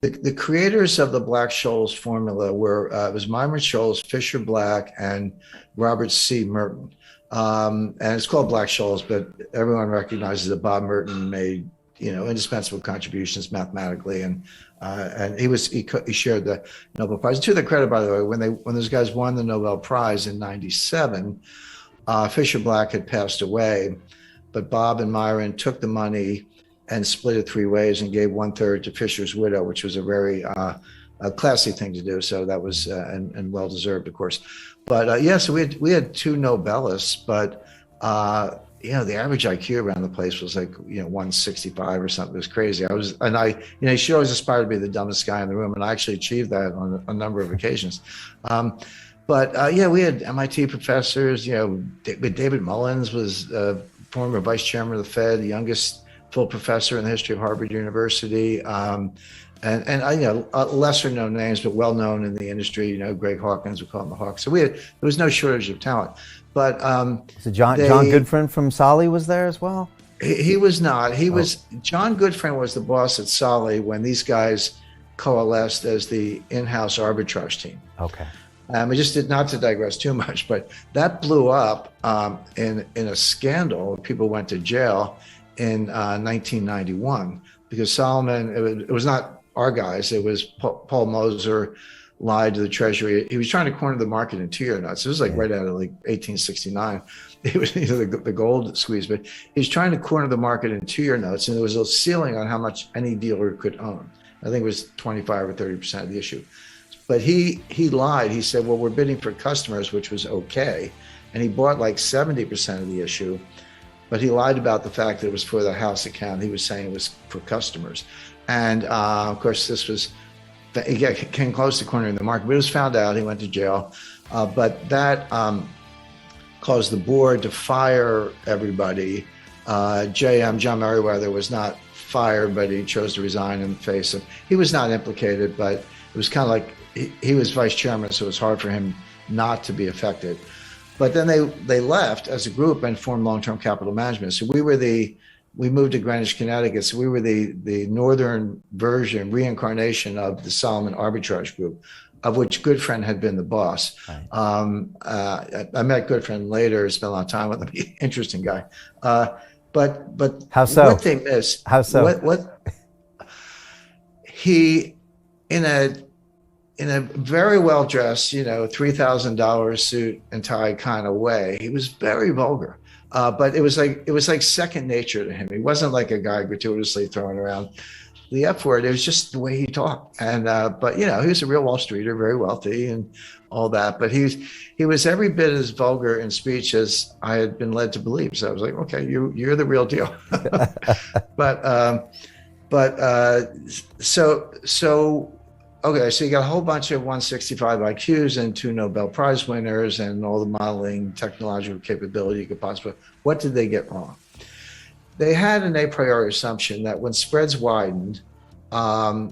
The creators of the Black-Scholes formula were it was Myron Scholes, Fisher Black, and Robert C. Merton. And it's called Black-Scholes, but everyone recognizes that Bob Merton made indispensable contributions mathematically, and he shared the Nobel Prize. To their credit, by the way, when those guys won the Nobel Prize in '97, Fisher Black had passed away, but Bob and Myron took the money and split it three ways and gave 1/3 to Fisher's widow, which was a very a classy thing to do. So that was and well deserved, of course. But so we had two Nobelists, but the average IQ around the place was like 165 or something. It was crazy. You should always aspire to be the dumbest guy in the room, and I actually achieved that on a number of occasions. But we had MIT professors. David Mullins was former vice chairman of the Fed, the youngest full professor in the history of Harvard University, and lesser known names, but well known in the industry. Greg Hawkins, we call him the Hawk. So there was no shortage of talent. But so John Goodfriend from Solly was there as well. He was not. John Goodfriend was the boss at Solly when these guys coalesced as the in-house arbitrage team. Okay. We just did not to digress too much, but that blew up in a scandal. People went to jail in 1991 because Solomon. It was not our guys. It was Paul Moser lied to the Treasury. He was trying to corner the market in 2-year notes. It was like right out of like 1869. It was the gold squeeze, but he was trying to corner the market in 2-year notes, and there was a ceiling on how much any dealer could own. I think it was 25 or 30% of the issue. But he lied. He said, well, we're bidding for customers, which was okay. And he bought like 70% of the issue, but he lied about the fact that it was for the house account. He was saying it was for customers. And of course, he came close to cornering the market, but it was found out. He went to jail. But that caused the board to fire everybody. John Merriweather was not fired, but he chose to resign in the face of, he was not implicated, but it was kind of like, he was vice chairman, so it was hard for him not to be affected. But then they left as a group and formed Long-Term Capital Management. So we moved to Greenwich, Connecticut. So we were the northern version, reincarnation of the Solomon Arbitrage Group, of which Goodfriend had been the boss. Right. I met Goodfriend later, spent a lot of time with him. Interesting guy. But how so? What they missed. How so? What he in a very well dressed, $3,000 suit and tie kind of way. He was very vulgar. But it was like second nature to him. He wasn't like a guy gratuitously throwing around the F word. It was just the way he talked. And but he was a real Wall Streeter, very wealthy and all that. But he was every bit as vulgar in speech as I had been led to believe. So I was like, okay, you're the real deal. Okay, so you got a whole bunch of 165 IQs and 2 Nobel Prize winners and all the modeling technological capability you could possibly. What did they get wrong? They had an a priori assumption that when spreads widened, when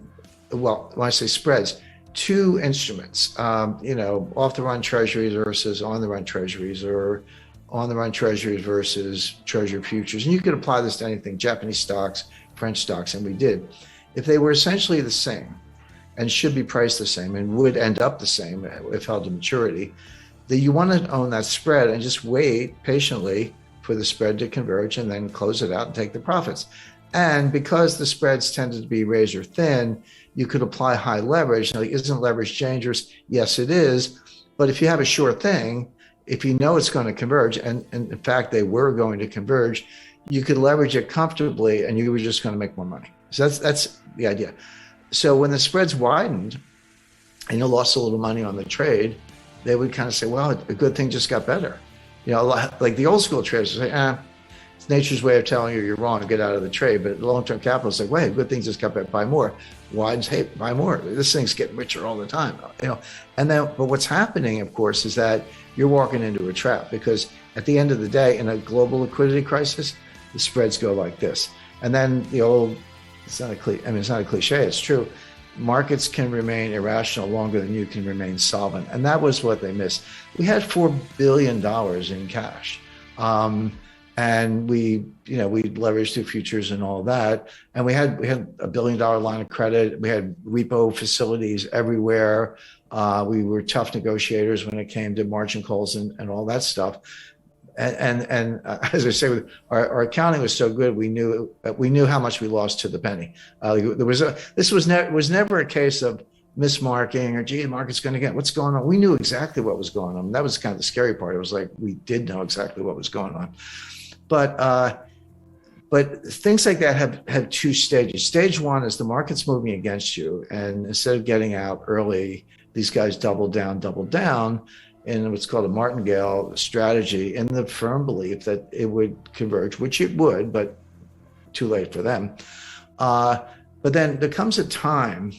I say spreads, 2 instruments, off the run treasuries versus on the run treasuries, or on the run treasuries versus treasury futures. And you could apply this to anything, Japanese stocks, French stocks, and we did. If they were essentially the same, and should be priced the same and would end up the same if held to maturity, that you want to own that spread and just wait patiently for the spread to converge and then close it out and take the profits. And because the spreads tended to be razor thin, you could apply high leverage. Now, isn't leverage dangerous? Yes, it is. But if you have a sure thing, if you know it's going to converge, and in fact, they were going to converge, you could leverage it comfortably and you were just going to make more money. So that's the idea. So when the spreads widened and you lost a little money on the trade, they would kind of say, well, a good thing just got better. Like the old school traders would say, it's nature's way of telling you you're wrong and get out of the trade. But long-term capital is like, wait, good thing just got better, buy more. Widens, hey, buy more. This thing's getting richer all the time. And then, but what's happening, of course, is that you're walking into a trap, because at the end of the day, in a global liquidity crisis, the spreads go like this. And then the old, it's not a cliche, it's true. Markets can remain irrational longer than you can remain solvent. And that was what they missed. We had $4 billion in cash. and we leveraged through futures and all that. And we had $1 billion line of credit. We had repo facilities everywhere. We were tough negotiators when it came to margin calls and all that stuff. And as I say, our accounting was so good, we knew how much we lost to the penny. This was never a case of mismarking or, gee, the market's going to get, what's going on? We knew exactly what was going on. That was kind of the scary part. It was like we did know exactly what was going on. But things like that have two stages. Stage one is the market's moving against you, and instead of getting out early, these guys doubled down in what's called a martingale strategy, in the firm belief that it would converge, which it would, but too late for them. But then there comes a time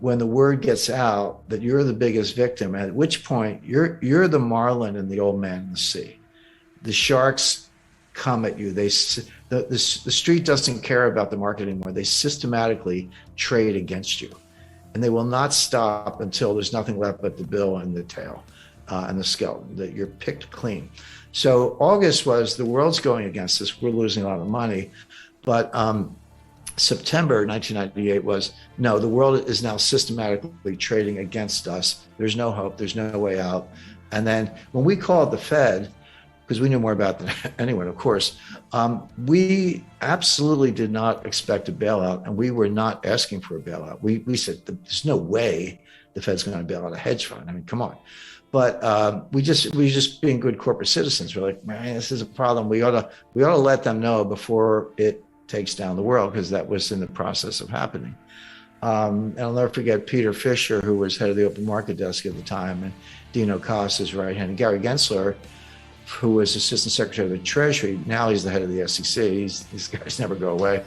when the word gets out that you're the biggest victim, at which point you're the marlin and the old man in the sea. The sharks come at you. The street doesn't care about the market anymore. They systematically trade against you, and they will not stop until there's nothing left but the bill and the tail and the skeleton, that you're picked clean. So August was, the world's going against us. We're losing a lot of money. But September 1998 was, no, the world is now systematically trading against us. There's no hope. There's no way out. And then when we called the Fed, because we knew more about that anyone, of course, we absolutely did not expect a bailout, and we were not asking for a bailout. We said, there's no way the Fed's going to bail out a hedge fund. I mean, come on. But we just being good corporate citizens, we're like, man, this is a problem. We ought to let them know before it takes down the world, because that was in the process of happening. And I'll never forget Peter Fisher, who was head of the open market desk at the time, and Dino Costa's right hand, and Gary Gensler, who was assistant secretary of the Treasury. Now he's the head of the SEC. These guys never go away.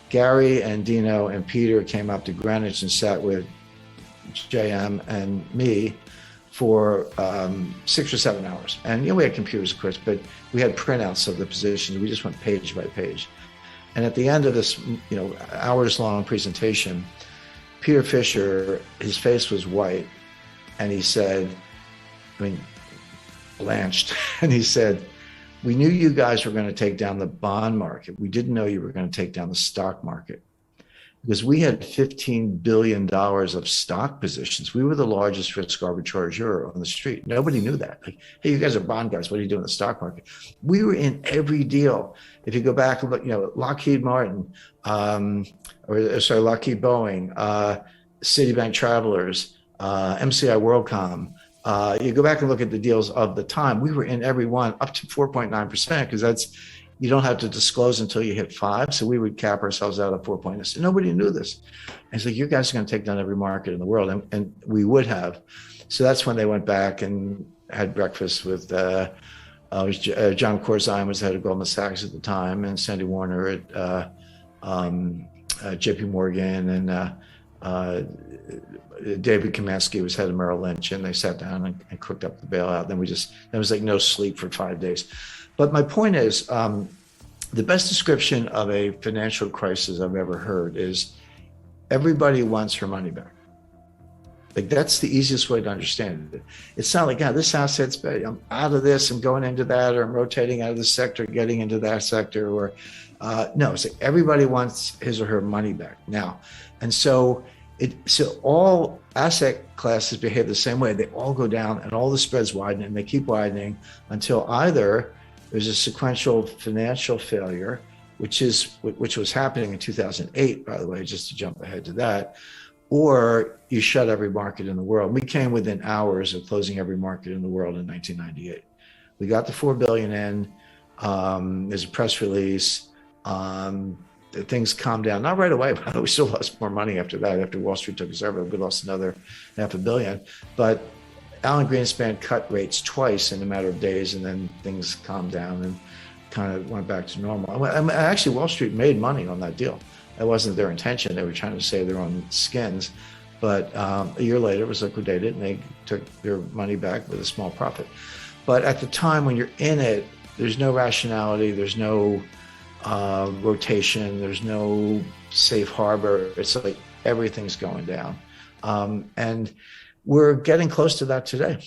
Gary and Dino and Peter came up to Greenwich and sat with JM and me for 6 or 7 hours. And we had computers, of course, but we had printouts of the positions. We just went page by page. And at the end of this, hours-long presentation, Peter Fisher, his face was white, and he said, blanched, and he said, we knew you guys were going to take down the bond market. We didn't know you were going to take down the stock market, because we had $15 billion of stock positions. We were the largest risk arbitrager on the street. Nobody knew that. Like, hey, you guys are bond guys. What are you doing in the stock market? We were in every deal. If you go back and look, Lockheed Martin, Lockheed Boeing, Citibank Travelers, MCI WorldCom. You go back and look at the deals of the time. We were in every one, up to 4.9%, because you don't have to disclose until you hit 5. So we would cap ourselves out at 4.9. Nobody knew this. And it's like, you guys are going to take down every market in the world. And we would have. So that's when they went back and had breakfast with John Corzine, was the head of Goldman Sachs at the time, and Sandy Warner at JP Morgan, and David Kamenetsky was head of Merrill Lynch, and they sat down and cooked up the bailout. Then there was like no sleep for 5 days. But my point is, the best description of a financial crisis I've ever heard is, everybody wants her money back. Like, that's the easiest way to understand it. It's not like, this asset's bad, I'm out of this, I'm going into that, or I'm rotating out of this sector, getting into that sector, or no, it's like everybody wants his or her money back now. And so all asset classes behave the same way. They all go down, and all the spreads widen, and they keep widening until either there's a sequential financial failure, which was happening in 2008, by the way, just to jump ahead to that, or you shut every market in the world. We came within hours of closing every market in the world in 1998. We got the $4 billion in. There's a press release. Things calmed down, not right away, but we still lost more money after that. After Wall Street took us over, we lost another $500 million. But Alan Greenspan cut rates twice in a matter of days, and then things calmed down and kind of went back to normal. Actually, Wall Street made money on that deal. That wasn't their intention. They were trying to save their own skins. But a year later, it was liquidated, and they took their money back with a small profit. But at the time when you're in it, there's no rationality, there's no rotation, there's no safe harbor. It's like everything's going down. And we're getting close to that today.